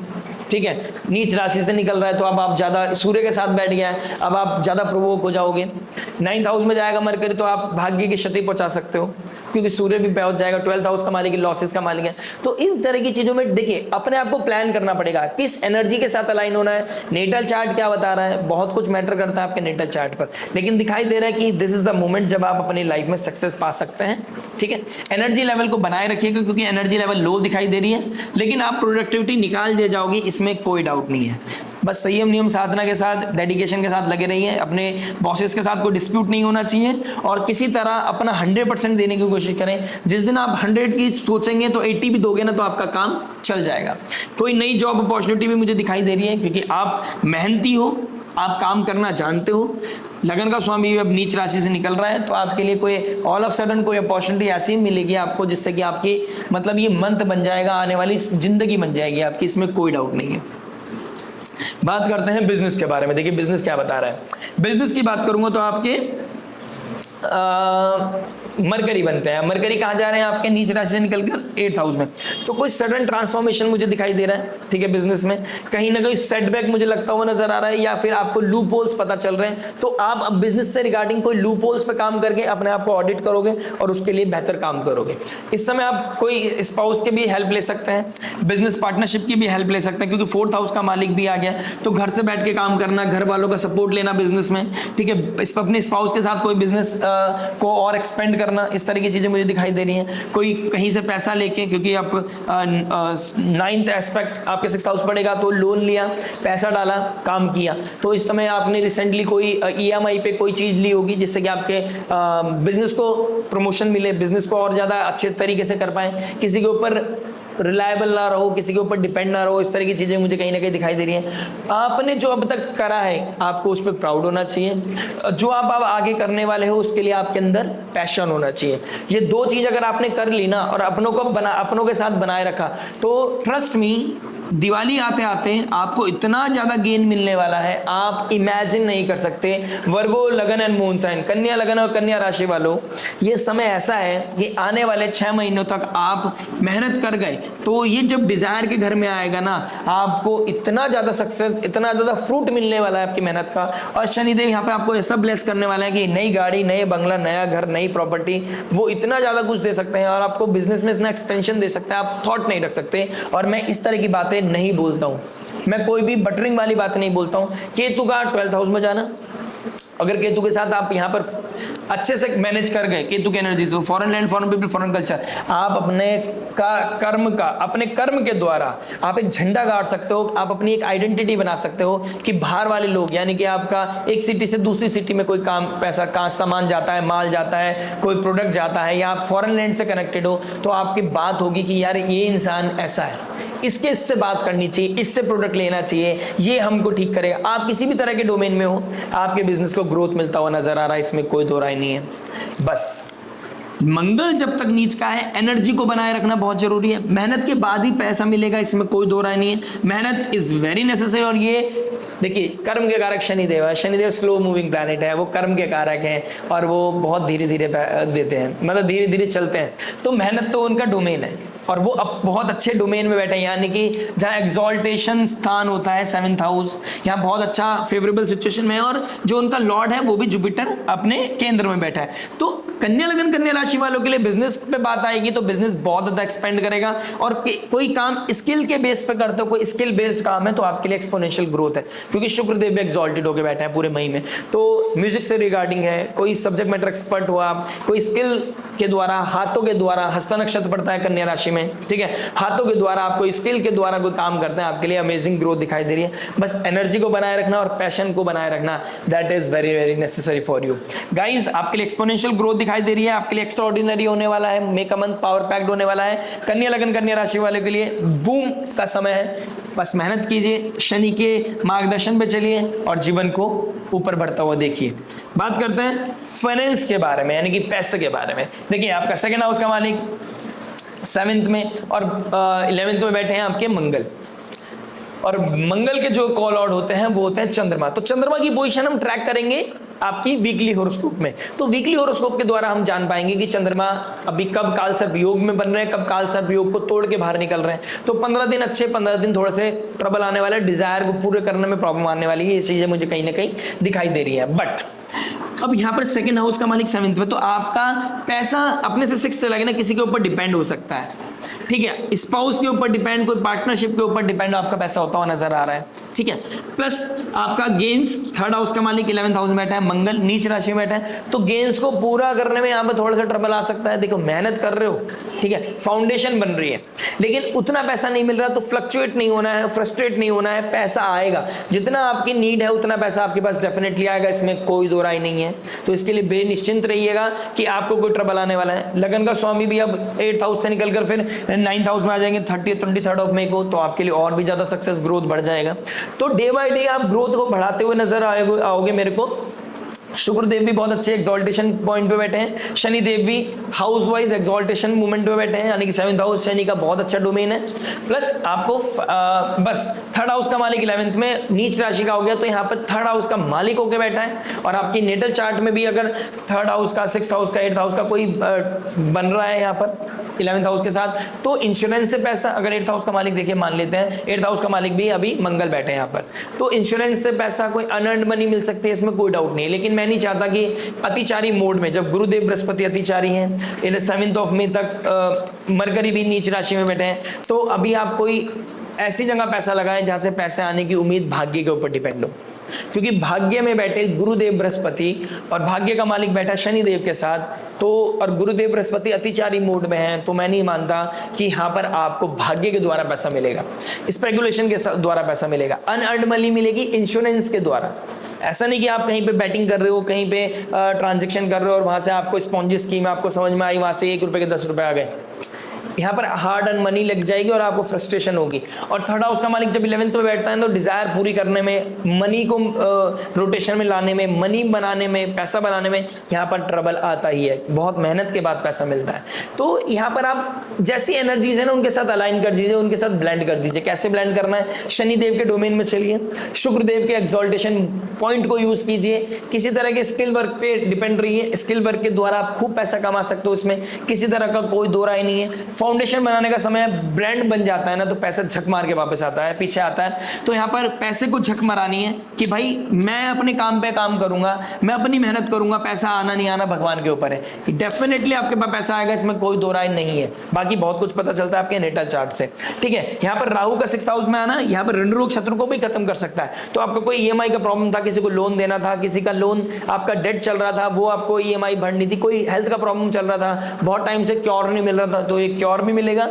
ठीक है, नीच राशि से निकल रहा है तो अब आप ज्यादा सूर्य के साथ बैठ गया है, अब आप ज्यादा प्रोवोक हो जाओगे। 9th हाउस में जाएगा मरकरी तो आप भाग्य की क्षति पहुंचा सकते हो, क्योंकि सूर्य भी पहुंच जाएगा, 12th हाउस का मालिक लॉसेस का मालिक है। तो इन तरह की चीजों में देखिए अपने आप को प्लान करना पड़ेगा, किस एनर्जी के साथ अलाइन होना है, नेटल चार्ट क्या बता रहा है, बहुत कुछ मैटर करता है आपके नेटल चार्ट पर, लेकिन दिखाई दे रहा है कि दिस इज द मोमेंट जब आप अपनी लाइफ में सक्सेस पा सकते हैं। ठीक है, एनर्जी लेवल को बनाए रखिएगा, क्योंकि एनर्जी लेवल लो दिखाई दे रही है, लेकिन आप प्रोडक्टिविटी निकाल दे जाओगे, इसमें कोई डाउट नहीं है। बस संयम नियम साधना के साथ, डेडिकेशन के साथ लगे रहिए, अपने बॉसेस के साथ कोई डिस्प्यूट नहीं होना चाहिए, और किसी तरह अपना 100% देने की कोशिश करें। जिस दिन आप 100 की सोचेंगे तो 80 भी दोगे ना तो आपका काम चल जाएगा। कोई नई जॉब अपॉर्चुनिटी भी मुझे दिखाई दे रही है, क्योंकि आप मेहनती हो, आप काम करना जानते हो। लगन का स्वामी अब नीच राशि से निकल रहा है, तो आपके लिए कोई ऑल ऑफ सडन कोई अपॉर्चुनिटी ऐसी मिलेगी आपको, जिससे कि आपकी मतलब ये मंथ बन जाएगा, आने वाली जिंदगी बन जाएगी आपकी, इसमें कोई डाउट नहीं है। बात करते हैं बिजनेस के बारे में। देखिए बिजनेस क्या बता रहा है। बिजनेस की बात करूंगा तो आपके मरकरी बनते हैं। मरकरी कहाँ जा रहे हैं आपके नीच राशि से निकलकर 8th हाउस में, तो कोई सडन ट्रांसफॉर्मेशन मुझे दिखाई दे रहा है। ठीक है, बिजनेस में कहीं ना कहीं सेटबैक मुझे लगता हुआ नजर आ रहा है, या फिर आपको लूप होल्स पता चल रहे हैं, तो आप अब बिजनेस से रिगार्डिंग कोई लूप होल्स पे काम करके अपने आप को ऑडिट करोगे और उसके लिए बेहतर काम करोगे। इस समय आप कोई स्पाउस के भी हेल्प ले सकते हैं, बिजनेस पार्टनरशिप की भी हेल्प ले सकते हैं, क्योंकि 4th हाउस का मालिक भी आ गया, तो घर से बैठ के काम करना, घर वालों का सपोर्ट लेना बिजनेस में। ठीक है, अपने स्पाउस के साथ कोई बिजनेस को और एक्सपेंड करना, इस तरह की चीजें मुझे दिखाई दे रही हैं। कोई कहीं से पैसा लेके, क्योंकि आप 9th एस्पेक्ट आपके 6th हाउस पड़ेगा, तो लोन लिया, पैसा डाला, काम किया, तो इस समय आपने रिसेंटली कोई EMI पे कोई चीज ली होगी, जिससे कि आपके बिजनेस को प्रमोशन मिले, बिजनेस को और ज्यादा अच्छे तरीके से कर पाए, किसी के ऊपर रिलायबल ना रहो, किसी के ऊपर डिपेंड ना रहो। इस तरह की चीजें मुझे कहीं ना कहीं दिखाई दे रही हैं। आपने जो अब तक करा है आपको उस पर प्राउड होना चाहिए, जो आप आगे करने वाले हो उसके लिए आपके अंदर पैशन होना चाहिए। ये दो चीज अगर आपने कर ली ना और अपनों के साथ बनाए रखा, तो ट्रस्ट मी दिवाली आते आते आपको इतना ज्यादा गेन मिलने वाला है, आप इमेजिन नहीं कर सकते। वर्गो लगन एंड मून साइन, कन्या लगन और कन्या राशि वालों, ये समय ऐसा है कि आने वाले 6 महीनों तक आप मेहनत कर गए, तो ये जब डिजायर के घर में आएगा ना, आपको इतना ज्यादा सक्सेस, इतना ज्यादा फ्रूट मिलने वाला है आपकी मेहनत का। और शनिदेव यहाँ पे आपको ऐसा ब्लेस करने वाला है कि नई गाड़ी, नए बंगला, नया घर, नई प्रॉपर्टी, वो इतना ज्यादा कुछ दे सकते हैं, और आपको बिजनेस में इतना एक्सपेंशन दे सकते हैं, आप थॉट नहीं रख सकते। और मैं इस तरह की बातें नहीं बोलता हूं, मैं कोई भी बटरिंग वाली बात नहीं बोलता हूं। केतु का 12th हाउस में जाना, अगर केतु के साथ आप यहां पर अच्छे से मैनेज कर गए, केतु की एनर्जी, तो foreign land, foreign people, foreign culture, आप अपने कर्म के द्वारा आप एक झंडा गाड़ सकते हो, आप अपनी एक आइडेंटिटी बना सकते हो कि बाहर वाले लोग, यानी कि आपका एक सिटी से दूसरी सिटी में कोई काम, पैसा का सामान जाता है, माल जाता है, कोई प्रोडक्ट जाता है, या आप फॉरेन लैंड से कनेक्टेड हो, तो आपकी बात होगी कि यार ये इंसान ऐसा है, इससे बात करनी चाहिए, इससे प्रोडक्ट लेना चाहिए, ये हमको ठीक करेगा। आप किसी भी तरह के डोमेन में हो, आपके बिजनेस को ग्रोथ मिलता हुआ नजर आ रहा है, इसमें कोई दो राय नहीं है। बस मंगल जब तक नीच का है, एनर्जी को बनाए रखना बहुत जरूरी है। मेहनत के बाद ही पैसा मिलेगा, इसमें कोई दो राय नहीं है। मेहनत इज वेरी नेसेसरी। और ये देखिए कर्म के कारक शनिदेव है, शनिदेव स्लो मूविंग प्लैनेट है, वो कर्म के कारक हैं और वो बहुत धीरे धीरे देते हैं, मतलब धीरे धीरे चलते हैं। तो मेहनत तो उनका डोमेन है, और वो अब बहुत अच्छे डोमेन में बैठे हैं, यानी कि जहाँ एक्सॉल्टेशन स्थान होता है 7th हाउस, यहाँ बहुत अच्छा फेवरेबल सिचुएशन में है, और जो उनका लॉर्ड है वो भी जुपिटर अपने केंद्र में बैठा है। तो कन्या लगन, कन्या राशि वालों के लिए बिजनेस पे बात आएगी तो बिजनेस बहुत ज्यादा एक्सपेंड करेगा, और कोई काम स्किल के बेस पे करते हो, कोई स्किल बेस्ड काम है, तो आपके लिए एक्सपोनेंशियल ग्रोथ है, क्योंकि शुक्रदेव भी एक्सॉल्टेड होकर बैठे हैं पूरे महीने में। तो म्यूजिक से रिगार्डिंग है, कोई सब्जेक्ट मैटर एक्सपर्ट हुआ आप, कोई स्किल के द्वारा, हाथों के द्वारा, हस्त नक्षत्र पड़ता है कन्या राशि में, ठीक है, हाथों के द्वारा आप कोई स्किल के द्वारा कोई काम करते हैं, आपके लिए अमेजिंग ग्रोथ दिखाई दे रही है। बस एनर्जी को बनाए रखना और पैशन को बनाए रखना, that is very very necessary for you guys. आपके लिए एक्सपोनेंशियल ग्रोथ दिखाई दिखाई दे रही है, आपके लिए एक्स्ट्रा ऑर्डिनरी होने वाला है, मे का मंथ पावर पैक्ड होने वाला है। कन्या लगन कन्या राशि वाले के लिए बूम का समय है, बस मेहनत कीजिए, शनि के मार्गदर्शन पे चलिए और जीवन को ऊपर बढ़ता हुआ देखिए। बात करते हैं फाइनेंस के बारे में, यानी कि पैसे के बारे में। देखिए आपका सेकंड हाउस का मालिक 7th में और 11th में बैठे हैं आपके मंगल, और मंगल के जो कॉल आउट होते हैं वो होते हैं चंद्रमा। तो चंद्रमा की पोजीशन हम ट्रैक करेंगे आपकी वीकली होरोस्कोप में। तो वीकली होरोस्कोप के द्वारा हम जान पाएंगे कि चंद्रमा अभी कब काल सर्प योग में बन रहे हैं, कब काल सर्प योग को तोड़ के बाहर निकल रहे हैं। तो 15 दिन अच्छे, 15 दिन थोड़े से ट्रबल आने वाला है, डिजायर को पूरे करने में प्रॉब्लम आने वाली है, ये चीजें मुझे कहीं ना कहीं दिखाई दे रही है। बट अब यहाँ पर सेकंड हाउस का मालिक 7th में, तो आपका पैसा अपने से 6th लगे ना किसी के ऊपर डिपेंड हो सकता है, ठीक है, स्पाउस के ऊपर डिपेंड, कोई पार्टनरशिप के ऊपर डिपेंड आपका पैसा होता हुआ नजर आ रहा है, ठीक है। प्लस आपका गेन्स, थर्ड हाउस का मालिक 11th हाउस में बैठा है, मंगल नीच राशि में बैठा है, तो गेन्स को पूरा करने में यहाँ पे थोड़ा सा ट्रबल आ सकता है। देखो मेहनत कर रहे हो, ठीक है, फाउंडेशन बन रही है, लेकिन उतना पैसा नहीं मिल रहा, तो फ्लक्चुएट नहीं होना है, फ्रस्ट्रेट नहीं होना है, पैसा आएगा, जितना आपकी नीड है उतना पैसा आपके पास डेफिनेटली आएगा, इसमें कोई दो राय नहीं है। तो इसके लिए बेनिश्चिंत रहिएगा कि आपको कोई ट्रबल आने वाला है। लगन का स्वामी भी अब 8th हाउस से निकलकर फिर 9th हाउस में आ जाएंगे 23rd ऑफ मई को, तो आपके लिए और भी ज्यादा सक्सेस ग्रोथ बढ़ जाएगा। तो डे बाय डे आप ग्रोथ को बढ़ाते हुए नजर आओगे मेरे को। शुक्रदेव भी बहुत अच्छे एक्सॉल्टेशन पॉइंट पे बैठे हैं, शनिदेव भी हाउस वाइज एक्सॉल्टेशन मूवमेंट पे बैठे हैं, यानी कि 7th हाउस शनि का बहुत अच्छा डोमेन है। प्लस आपको बस थर्ड हाउस का मालिक 11th में नीच राशि का हो गया, तो यहाँ पर थर्ड हाउस का मालिक होकर बैठा है। और आपकी नेटल चार्ट में भी अगर थर्ड हाउस का, 6th हाउस का, 8th हाउस का कोई बन रहा है यहाँ पर 11th हाउस के साथ, तो इंश्योरेंस से पैसा, अगर 8th हाउस का मालिक देखिए मान लेते हैं 8th हाउस का मालिक भी अभी मंगल बैठे हैं यहाँ पर, तो इंश्योरेंस से पैसा, कोई अनअर्न्ड मनी मिल सकती है, इसमें कोई डाउट नहीं है। लेकिन मैं नहीं चाहता कि अतिचारी मोड में, जब गुरुदेव बृहस्पति अतिचारी हैं, 7th ऑफ मई तक मरकरी भी नीच राशि में बैठे हैं, तो अभी आप कोई ऐसी जगह पैसा लगाएं जहां से पैसे आने की उम्मीद भाग्य के ऊपर डिपेंड हो, क्योंकि भाग्य में बैठे गुरुदेव बृहस्पति और भाग्य का मालिक बैठा शनिदेव के साथ, तो और गुरुदेव बृहस्पति अतिचारी मोड में हैं, तो मैं नहीं मानता कि यहाँ पर आपको भाग्य के द्वारा पैसा मिलेगा, स्पेकुलेशन के द्वारा पैसा मिलेगा, अनअर्न्ड मनी मिलेगी इंश्योरेंस के द्वारा। ऐसा नहीं कि आप कहीं पे बैटिंग कर रहे हो, कहीं पे ट्रांजैक्शन कर रहे हो और वहां से आपको स्पॉन्जी स्कीम आपको समझ में आई, वहां से 1 रुपए के 10 रुपए आ गए। यहाँ पर हार्ड अर्न मनी लग जाएगी और आपको फ्रस्ट्रेशन होगी। और थर्ड हाउस का मालिक जब 11th में बैठता है तो डिजायर पूरी करने में, मनी को रोटेशन में लाने में, मनी बनाने में, पैसा बनाने में यहाँ पर ट्रबल आता ही है। बहुत मेहनत के बाद पैसा मिलता है। तो यहाँ पर आप जैसी एनर्जीज है ना उनके साथ अलाइन कर दीजिए, उनके साथ ब्लेंड कर दीजिए। कैसे ब्लेंड करना है? शनिदेव के डोमेन में चलिए, शुक्रदेव के एक्सॉल्टेशन पॉइंट को यूज कीजिए, किसी तरह के स्किल वर्क पे डिपेंड रहिए। स्किल वर्क के द्वारा आप खूब पैसा कमा सकते हो, इसमें किसी तरह का कोई दो राय नहीं है। फाउंडेशन बनाने का समय, ब्रांड बन जाता है ना तो पैसा झक मार के वापस आता है, पीछे आता है। तो यहाँ पर पैसे को झक मारानी है कि भाई मैं अपने काम पे काम करूंगा, मैं अपनी मेहनत करूंगा, पैसा आना नहीं आना भगवान के ऊपर है। डेफिनेटली आपके पास पैसा आएगा, इसमें कोई दो राय नहीं है। बाकी बहुत कुछ पता चलता है आपके नेटल चार्ट से, ठीक है। यहाँ पर राहु का 6th हाउस में आना यहाँ पर ऋण रोग शत्रु को भी खत्म कर सकता है। तो आपका कोई ईएमआई का प्रॉब्लम था, किसी को लोन देना था, किसी का लोन आपका डेट चल रहा था, वो आपको ईएमआई भरनी थी, कोई हेल्थ का प्रॉब्लम चल रहा था, बहुत टाइम से क्योर नहीं मिल रहा था, तो ये क्योर भी मिलेगा,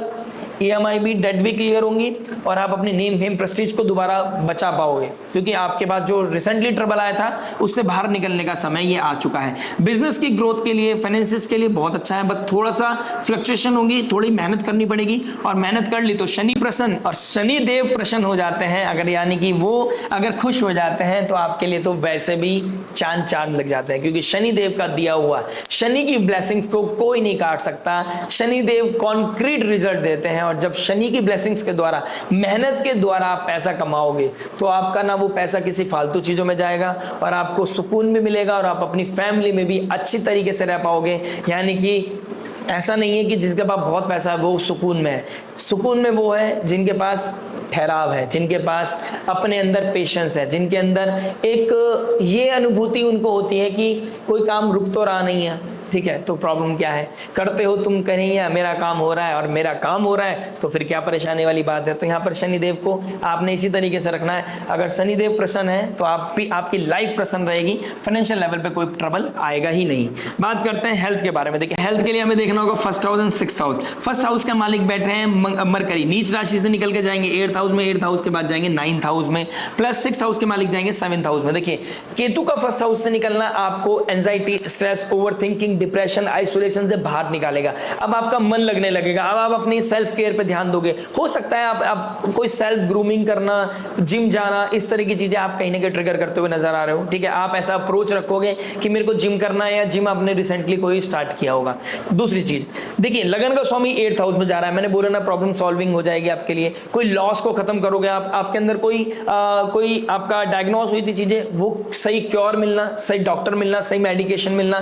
ईएमआई भी, डेट भी क्लियर होंगी और आप अपनी नेम फेम प्रेस्टीज को दोबारा बचा पाओगे, क्योंकि आपके पास जो रिसेंटली ट्रबल आया था उससे बाहर निकलने का समय ये आ चुका है। बिजनेस की ग्रोथ के लिए, फाइनेंसिस के लिए बहुत अच्छा है, बस थोड़ा सा फ्लक्चुएशन होगी, थोड़ी मेहनत करनी पड़ेगी। और मेहनत कर ली तो शनि प्रसन्न और शनि देव प्रसन्न हो जाते हैं, अगर यानी कि वो अगर खुश हो जाते हैं तो आपके लिए तो वैसे भी चांद चांद लग जाते हैं, क्योंकि शनि देव का दिया हुआ, शनि की ब्लेसिंग्स को कोई नहीं काट सकता। शनि देव कॉन्क्रीट रिजल्ट देते हैं और जब शनि की ब्लेसिंग्स के द्वारा, मेहनत के द्वारा आप पैसा कमाओगे तो आपका ना वो पैसा किसी फालतू चीजों में जाएगा और आपको सुकून भी मिलेगा और आप अपनी फैमिली में भी अच्छी तरीके से रह पाओगे। यानी कि ऐसा नहीं है कि जिसके पास बहुत पैसा है वो सुकून में है। सुकून में वो है जिनके पास ठहराव है, जिनके पास अपने अंदर पेशेंस है, जिनके अंदर एक ये अनुभूति उनको होती है कि कोई काम रुक तो रहा नहीं है, ठीक है। तो प्रॉब्लम क्या है, करते हो तुम कहीं या मेरा काम हो रहा है और मेरा काम हो रहा है तो फिर क्या परेशानी वाली बात है। तो यहाँ पर शनिदेव को आपने इसी तरीके से रखना है। अगर शनिदेव प्रसन्न है तो आप भी, आपकी लाइफ प्रसन्न रहेगी, फाइनेंशियल लेवल पे कोई ट्रबल आएगा ही नहीं। बात करते हैं हेल्थ के बारे में। देखिए हेल्थ के लिए हमें देखना होगा 1st house and 6th house. 1st house का मालिक बैठे हैं मरकरी, नीच राशि से निकल के जाएंगे 8th हाउस में, 8th हाउस के बाद जाएंगे 9th हाउस में, प्लस 6th हाउस के मालिक जाएंगे 7th हाउस में। देखिए केतु का 1st हाउस से निकलना आपको anxiety, stress, over thinking, depression, isolation से बाहर निकालेगा। अब आपका मन लगने लगेगा, अब आप अपनी सेल्फ केयर पे ध्यान दोगे। हो सकता है आप कोई सेल्फ ग्रूमिंग करना, जिम जाना, इस तरह की चीजें आप कहीं ना कहीं ट्रिगर करते हुए नजर आ रहे हो, ठीक है। आप ऐसा अप्रोच रखोगे कि मेरे को जिम करना है, या जिम आपने रिसेंटली कोई स्टार्ट किया होगा। दूसरी चीज देखिए, लगन का स्वामी 8th हाउस में जा रहा है, मैंने बोला ना प्रॉब्लम सॉल्विंग हो जाएगी आपके लिए। कोई लॉस को खत्म करोगे आप, आपके अंदर कोई आपका डायग्नोस हुई थी चीजें, वो सही क्योर मिलना, सही डॉक्टर मिलना, सही मेडिकेशन मिलना,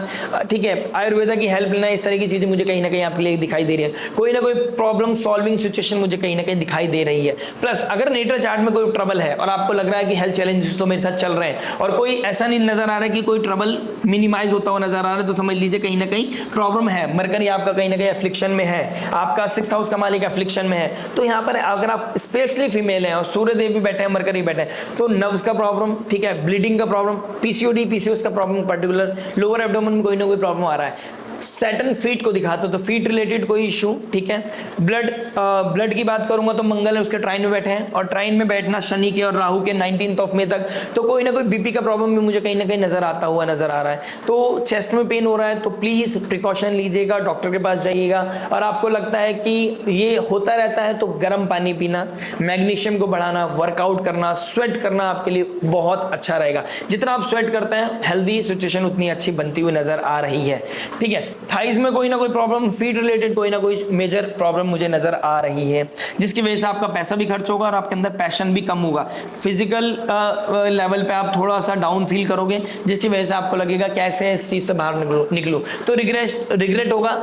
ठीक है, आयुर्वेदा की हेल्प लेना, इस तरह की चीजें मुझे कहीं ना कहीं आपके लिए दिखाई दे रही है। कोई ना कोई प्रॉब्लम सॉल्विंग सिचुएशन मुझे कहीं ना कहीं दिखाई दे रही है। प्लस अगर नेटल चार्ट में कोई ट्रबल है और आपको लग रहा है कि हेल्थ चैलेंजेस तो मेरे साथ चल रहे हैं, और कोई ऐसा नहीं नजर आ रहा है कि कोई ट्रबल मिनिमाइज होता हुआ नजर आ रहा है, तो समझ लीजिए कहीं ना कहीं प्रॉब्लम है। मरकरी आपका कहीं ना कहीं एफ्लिक्शन में है, आपका 6th हाउस का मालिक एफ्लिक्शन में है। तो यहाँ पर अगर आप स्पेशली फीमेल हैं और सूर्य देव भी बैठे हैं, मरकरी बैठे हैं, तो नर्व्स का प्रॉब्लम, ठीक है, ब्लीडिंग का प्रॉब्लम, पीसीओडी पीसीओएस का प्रॉब्लम, पर्टिकुलर लोअर एब्डोमेन में कोई ना कोई प्रॉब्लम आ रहा है। सैटर्न फीट को दिखाते हो तो फीट रिलेटेड कोई इशू, ठीक है। ब्लड की बात करूंगा तो मंगल है, उसके ट्राइन में बैठे हैं, और ट्राइन में बैठना शनि के और राहु के 19th ऑफ मई तक, तो कोई ना कोई बीपी का प्रॉब्लम भी मुझे कहीं ना कहीं नजर आता हुआ नजर आ रहा है। तो चेस्ट में पेन हो रहा है तो प्लीज प्रिकॉशन लीजिएगा, डॉक्टर के पास जाइएगा। और आपको लगता है कि ये होता रहता है तो गर्म पानी पीना, मैग्नीशियम को बढ़ाना, वर्कआउट करना, स्वेट करना आपके लिए बहुत अच्छा रहेगा। जितना आप स्वेट करते हैं हेल्दी सिचुएशन उतनी अच्छी बनती हुई नजर आ रही है, ठीक है। थाइज में कोई ना कोई प्रॉब्लम, फीट रिलेटेड कोई ना कोई मेजर प्रॉब्लम मुझे नजर आ रही है, जिसकी वजह से आपका पैसा भी खर्च होगा और आपके अंदर पैशन भी कम होगा। फिजिकल लेवल पे आप थोड़ा सा डाउन फील करोगे, जिसकी वजह से आपको लगेगा कैसे इस चीज से बाहर निकलूं, तो रिग्रेट होगा।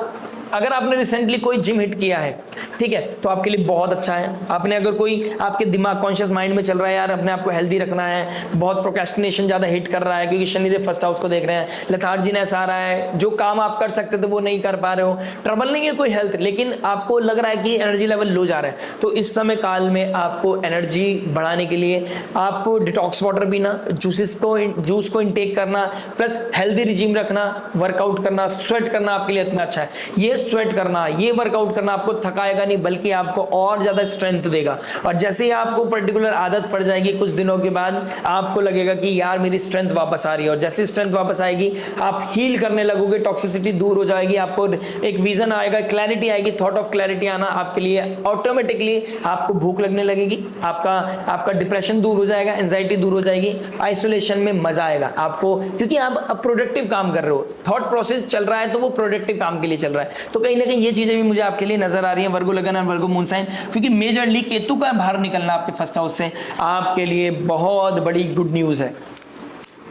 अगर आपने रिसेंटली कोई जिम हिट किया है, ठीक है, तो आपके लिए बहुत अच्छा है। आपने अगर कोई आपके दिमाग कॉन्शियस माइंड में चल रहा है यार अपने आप को हेल्दी रखना है, बहुत प्रोक्रेस्टिनेशन ज्यादा हिट कर रहा है क्योंकि शनिदेव 1st हाउस को देख रहे हैं, लेथार्जीनेस आ रहा है, जो काम आप कर सकते थे वो नहीं कर पा रहे हो, ट्रबल नहीं है कोई हेल्थ, लेकिन आपको लग रहा है कि एनर्जी लेवल लो जा रहा है, तो इस समय काल में आपको एनर्जी बढ़ाने के लिए आपको डिटॉक्स वाटर पीना, जूस को इंटेक करना, प्लस हेल्दी रिजीम रखना, वर्कआउट करना, स्वेट करना आपके लिए इतना अच्छा है। ये स्वेट करना, ये वर्कआउट करना आपको थकाएगा नहीं बल्कि आपको और ज्यादा स्ट्रेंथ देगा। और जैसे ही आपको पर्टिकुलर आदत पड़ जाएगी कुछ दिनों के बाद आपको लगेगा कि यार मेरी स्ट्रेंथ वापस आ रही है, और जैसे स्ट्रेंथ वापस आएगी आप हील करने लगोगे, टॉक्सिसिटी दूर हो जाएगी, आपको एक विजन आएगा, क्लैरिटी आएगी, थॉट ऑफ क्लैरिटी आना आपके लिए ऑटोमेटिकली, आपको भूख लगने लगेगी, आपका डिप्रेशन दूर हो जाएगा, एंजाइटी दूर हो जाएगी, आइसोलेशन में मजा आएगा आपको, क्योंकि आप प्रोडक्टिव काम कर रहे हो, थॉट प्रोसेस चल रहा है तो वो प्रोडक्टिव काम के लिए चल रहा है। तो कहीं ना कहीं ये चीजें भी मुझे आपके लिए नजर आ रही हैं, वर्गो लगन और वर्गो मून साइन, क्योंकि मेजरली केतु का बाहर निकलना आपके 1st हाउस से आपके लिए बहुत बड़ी गुड न्यूज है।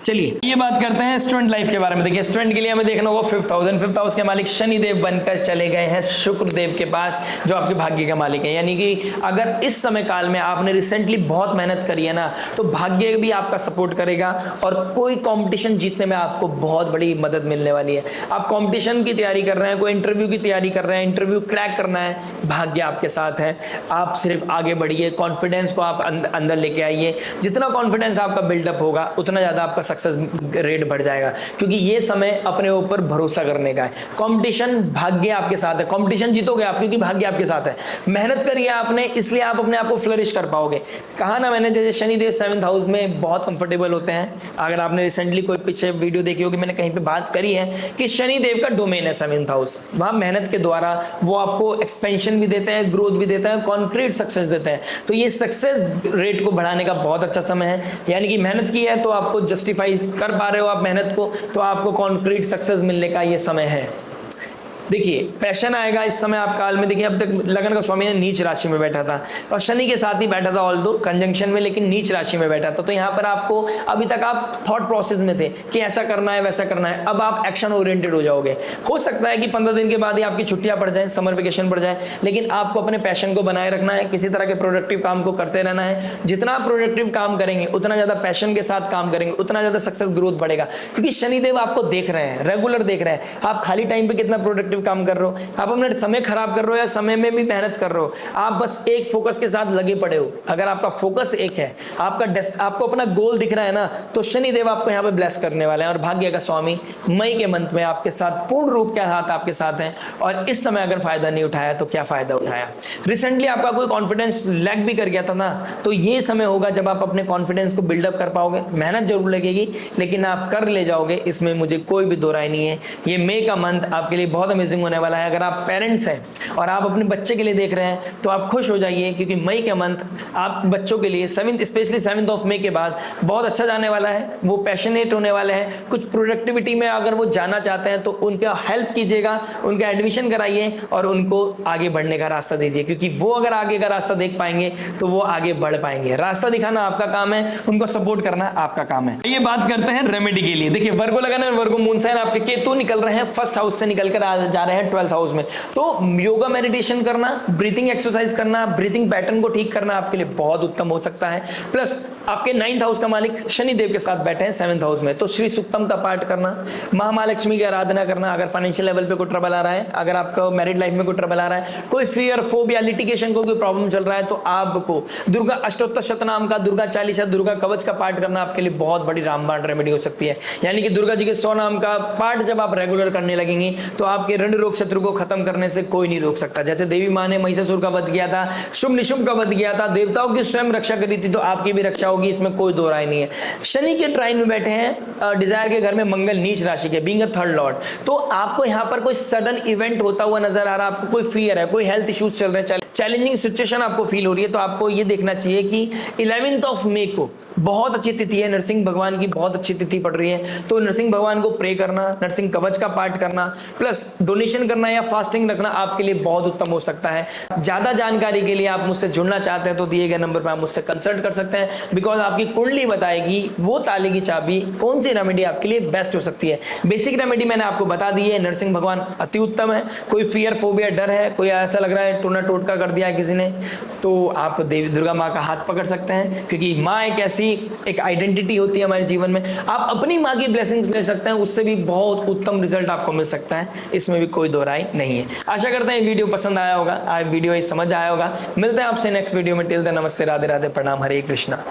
चलिए ये बात करते हैं स्टूडेंट लाइफ के बारे में। देखिए स्टूडेंट के लिए हमें देखना होगा 5th हाउस के मालिक शनि देव बनकर चले गए हैं शुक्र देव के पास, जो आपके भाग्य का मालिक है। यानी कि अगर इस समय काल में आपने रिसेंटली बहुत मेहनत करी है ना, तो भाग्य भी आपका सपोर्ट करेगा और कोई कंपटीशन जीतने में आपको बहुत बड़ी मदद मिलने वाली है। आप कंपटीशन की तैयारी कर रहे हैं, कोई इंटरव्यू की तैयारी कर रहे हैं, इंटरव्यू क्रैक करना है, भाग्य आपके साथ है। आप सिर्फ आगे बढ़िए, कॉन्फिडेंस को आप अंदर लेके आइए। जितना कॉन्फिडेंस आपका बिल्डअप होगा उतना ज्यादा आपका सक्सेस रेट बढ़ जाएगा, क्योंकि ये समय अपने ऊपर भरोसा करने का है। कंपटीशन भाग्य आपके साथ है, कंपटीशन जीतोगे आप क्योंकि भाग्य आपके साथ है। मेहनत करिए आपने, इसलिए आप अपने आप को फ्लरिश कर पाओगे। कहा ना मैंने, जैसे शनिदेव 7th हाउस में बहुत कंफर्टेबल होते हैं। अगर आपने रिसेंटली कोई पीछे वीडियो देखी होगी, मैंने कहीं पे बात करी है कि शनिदेव का डोमेन है 7th हाउस। वहां मेहनत के द्वारा वो आपको एक्सपेंशन भी देते हैं, ग्रोथ भी देते हैं, कॉन्क्रीट सक्सेस देते हैं। तो ये सक्सेस रेट को बढ़ाने का बहुत अच्छा समय है। यानी कि मेहनत की है तो आपको जस्टिफाई कर पा रहे हो आप मेहनत को, तो आपको कॉन्क्रीट सक्सेस मिलने का ये समय है। देखिए पैशन आएगा इस समय आप काल में। देखिए अब तक लगन का स्वामी ने नीच राशि में बैठा था और शनि के साथ ही बैठा था, ऑल्दो कंजंक्शन में, लेकिन नीच राशि में बैठा था। तो यहाँ पर आपको, अभी तक आप थॉट प्रोसेस में थे कि ऐसा करना है वैसा करना है, अब आप एक्शन ओरिएंटेड हो जाओगे। हो सकता है कि 15 दिन के बाद ही आपकी छुट्टियां पड़ जाए, समर वेकेशन पड़ जाए, लेकिन आपको अपने पैशन को बनाए रखना है, किसी तरह के प्रोडक्टिव काम को करते रहना है। जितना आप प्रोडक्टिव काम करेंगे, उतना ज्यादा पैशन के साथ काम करेंगे, उतना ज्यादा सक्सेस ग्रोथ बढ़ेगा, क्योंकि शनिदेव आपको देख रहे हैं, रेगुलर देख रहे हैं आप खाली टाइम पे कितना प्रोडक्टिव प्रोडक्टिव काम कर रहे हो, आप अपना समय खराब कर रहे हो या समय में भी मेहनत कर रहे हो, आप बस एक फोकस के साथ लगे पड़े हो, अगर आपका फोकस एक है, आपको अपना गोल दिख रहा है ना, तो शनिदेव आपको यहाँ पे ब्लेस करने वाले हैं। और भाग्य का स्वामी मई के मंथ में आपके साथ पूर्ण रूप के साथ आपके साथ हैं। और इस समय अगर फायदा नहीं उठाया तो क्या फायदा उठाया। रिसेंटली आपका कोई कॉन्फिडेंस लैग भी कर गया था ना, तो ये समय होगा जब आप अपने कॉन्फिडेंस को बिल्डअप कर पाओगे। मेहनत जरूर लगेगी लेकिन आप कर ले जाओगे, इसमें मुझे कोई भी दो राय नहीं है। ये मई का मंथ आपके लिए बहुत अमेजिंग होने वाला है। अगर आप पेरेंट्स हैं और आप अपने बच्चे के लिए देख रहे हैं तो आप खुश हो जाइए, क्योंकि मई का मंथ आप बच्चों के लिए स्पेशली 7 ऑफ मई के बाद बहुत अच्छा जाने वाला है। वो पैशनेट होने वाले हैं, कुछ प्रोडक्टिविटी में अगर वो जाना चाहते हैं तो उनका हेल्प कीजिएगा, उनका एडमिशन कराइए और उनको आगे बढ़ने का रास्ता दीजिए, क्योंकि वो अगर आगे का रास्ता देख पाएंगे तो वो आगे बढ़ पाएंगे। रास्ता दिखाना आपका काम है, उनको सपोर्ट करना आपका काम है। ये बात करते हैं रेमेडी के लिए। देखिए वर्गो लगाना, वर्गो मून साइन आपके केतु निकल रहे हैं फर्स्ट हाउस से निकल कर जा रहे हैं 12th हाउस में, तो योगा मेडिटेशन करना, ब्रीथिंग एक्सरसाइज करना, ब्रीथिंग पैटर्न को ठीक करना आपके लिए बहुत उत्तम हो सकता है। प्लस आपके 9th हाउस का मालिक शनिदेव के साथ बैठे हैं 7th हाउस में, तो श्री सुक्तम का पाठ करना, महालक्ष्मी की आराधना करना। अगर फाइनेंशियल लेवल पे कोई ट्रबल आ रहा है, अगर आपका मैरिड लाइफ में कोई ट्रबल आ रहा है, कोई फियर फोबिया लिटिगेशन को कोई प्रॉब्लम चल रहा है, तो आपको दुर्गा अष्टोत्तर शतनाम का, दुर्गा चालीसा, दुर्गा कवच का पाठ करना आपके लिए बहुत बड़ी रामबाण रेमेडी हो सकती है। यानी कि दुर्गा जी के 100 नाम का पाठ जब आप रेगुलर करने लगेंगे तो आपके ऋण रोग शत्रु को खत्म करने से कोई नहीं रोक सकता। जैसे देवी मां ने महिषासुर का वध किया था, शुभ निशुभ का वध किया था, देवताओं की स्वयं रक्षा करी थी, तो आपकी भी रक्षा होगी, इसमें कोई दो राय नहीं है। शनि के ट्राइन में बैठे हैं डिजायर के घर में, मंगल नीच राशि के, बीइंग अ थर्ड लॉर्ड, तो आपको यहाँ पर कोई सडन इवेंट होता हुआ नजर आ रहा है, आपको कोई फियर है, कोई हेल्थ इश्यूज चल रहे हैं, चैलेंजिंग सिचुएशन आपको फील हो रही है, तो आपको ये देखना चाहिए कि 11th ऑफ मई को बहुत अच्छी तिथि है, नरसिंह भगवान की बहुत अच्छी तिथि पड़ रही है, तो नरसिंह भगवान को प्रे करना, नरसिंह कवच का पाठ करना, प्लस डोनेशन करना या फास्टिंग रखना आपके लिए बहुत उत्तम हो सकता है। ज्यादा जानकारी के लिए आप मुझसे जुड़ना चाहते हैं तो दिए गए नंबर पर आप मुझसे कंसल्ट कर सकते हैं, बिकॉज आपकी कुंडली बताएगी वो ताले की चाबी कौन सी रेमेडी आपके लिए बेस्ट हो सकती है। बेसिक रेमेडी मैंने आपको बता दी है, नरसिंह भगवान अति उत्तम है। कोई फियर फोबिया डर है, कोई ऐसा लग रहा है टोना टोटका कर दिया है किसी ने, तो आप देवी दुर्गा माँ का हाथ पकड़ सकते हैं, क्योंकि माँ एक ऐसी एक आइडेंटिटी होती है हमारे जीवन में। आप अपनी माँ की ब्लेसिंग्स ले सकते हैं, उससे भी बहुत उत्तम रिजल्ट आपको मिल सकता है, इसमें भी कोई दो राय नहीं है। आशा करते हैं वीडियो पसंद आया होगा, आज वीडियो समझ आया होगा। मिलते हैं आपसे नेक्स्ट वीडियो में। टिल देन नमस्ते, राधे राधे, प्रणाम, हरे कृष्णा।